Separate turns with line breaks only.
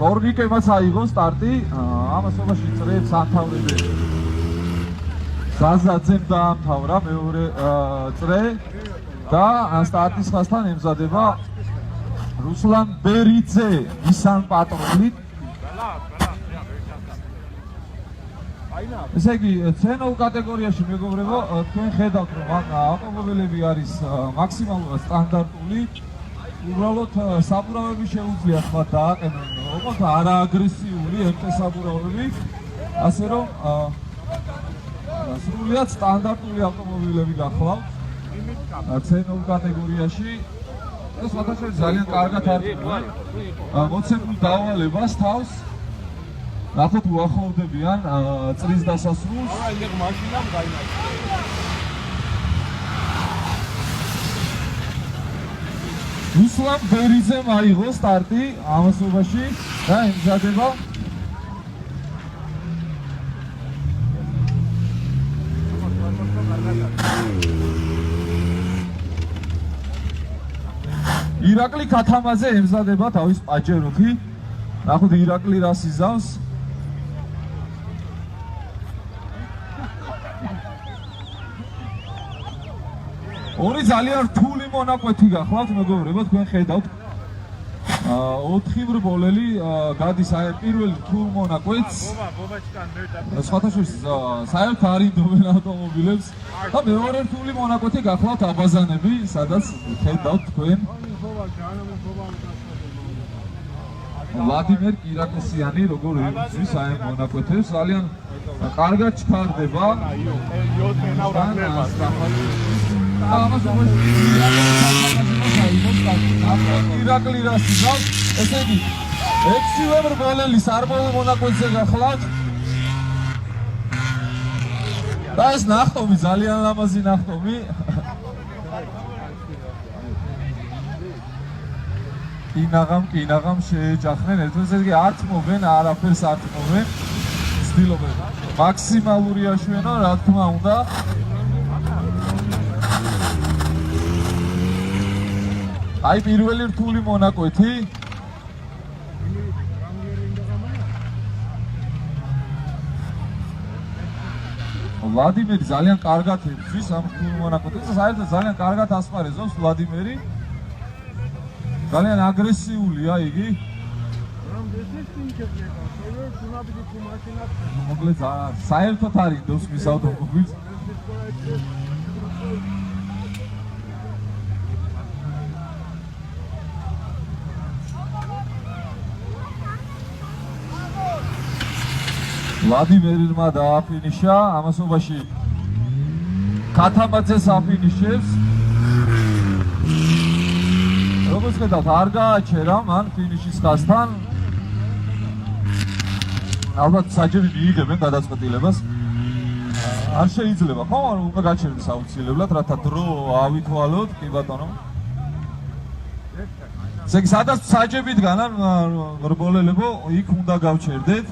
კორნიკემაც აიღო სტარტი, ამასობაში წრეებს ამთავრებენ. ზაზაძემ დაამთავრა მეორე წრე და სტარტის ხაზთან ემზადება რუსლან ბერიძე ისან პატრონით. ესე იგი, ცენოლ კატეგორიაში მეგობრებო, თქვენ ხედავთ, რომ ავტომობილები არის მაქსიმალურად სტანდარტული. უბრალოდ საბურავები შეუძლია ხმა დააყენონ, ოღონდ არააგრესიული MT საბურავები, ასე რომ სრულიად სტანდარტული ავტომობილები გახლავთ ცენოლ კატეგორიაში. ეს სხვადასხვა ძალიან კარგად არტყმიან მოცემულ დავალებას თავს. ნახოთ უახლოვდებიან წრის დასასრულს. რუსლან ბერიძემ აიღო სტარტი ამასობაში და ემზადება ირაკლი ქათამაძე ემზადება თავის პაჯეროთი. ნახოთ ირაკლი რას იზავს. ორი ძალიან რთული მონაკვეთი გახლავთ მეგობრებო, თქვენ ხედავთ. 4 ბრბოლელი გადის აი პირველ რთულ მონაკვეთს. სხვათაშორის საერთოდ არ ინდობენ ავტომობილებს და მეორე რთული მონაკვეთი გახლავთ აბაზანები, სადაც ხედავთ თქვენ. ვლადიმერ კირაკოსიანი როგორ ემზვის აი მონაკვეთებს, ძალიან კარგად ჩქარდება. ირაკლი რას იზავს, ესე იგი 6-ვე ბრბოლელის არბოლ მონაკვეთზე გახლავთ და ეს ნახტომი ძალიან ლამაზი ნახტომი. კინაღამ შეეჯახნენ ერთმანეთს, ესე იგი არ თმობენ, არაფერს არ თმობენ, ცდილობენ მაქსიმალური აშვენონ, რა თქმა უნდა. აი პირველი რთული მონაკვეთი. ვლადიმერი ძალიან კარგად ემზვის ამ რთულ მონაკვეთს, საერთოდ ძალიან კარგად ასპარეზობს ვლადიმერი. ძალიან აგრესიულია იგი. მოკლედ საერთოდ არ ინდობს მის ავტომობილს. ვლადიმერმა დააფინიშა, ამასობაში ქათამაძეს აფინიშებს. როგორც ხედავთ, არ გააჩერა მან ფინიშის ხაზთან. ალბათ საჯები მიიღებენ გადაწყვეტილებას. არ შეიძლება, ხო, უნდა გაჩერდეს აუცილებლად, რათა დრო ავითვალოთ, კი ბატონო. ესე იგი, სადაც საჯები დგანან, რბოლელებო, იქ უნდა გავჩერდეთ.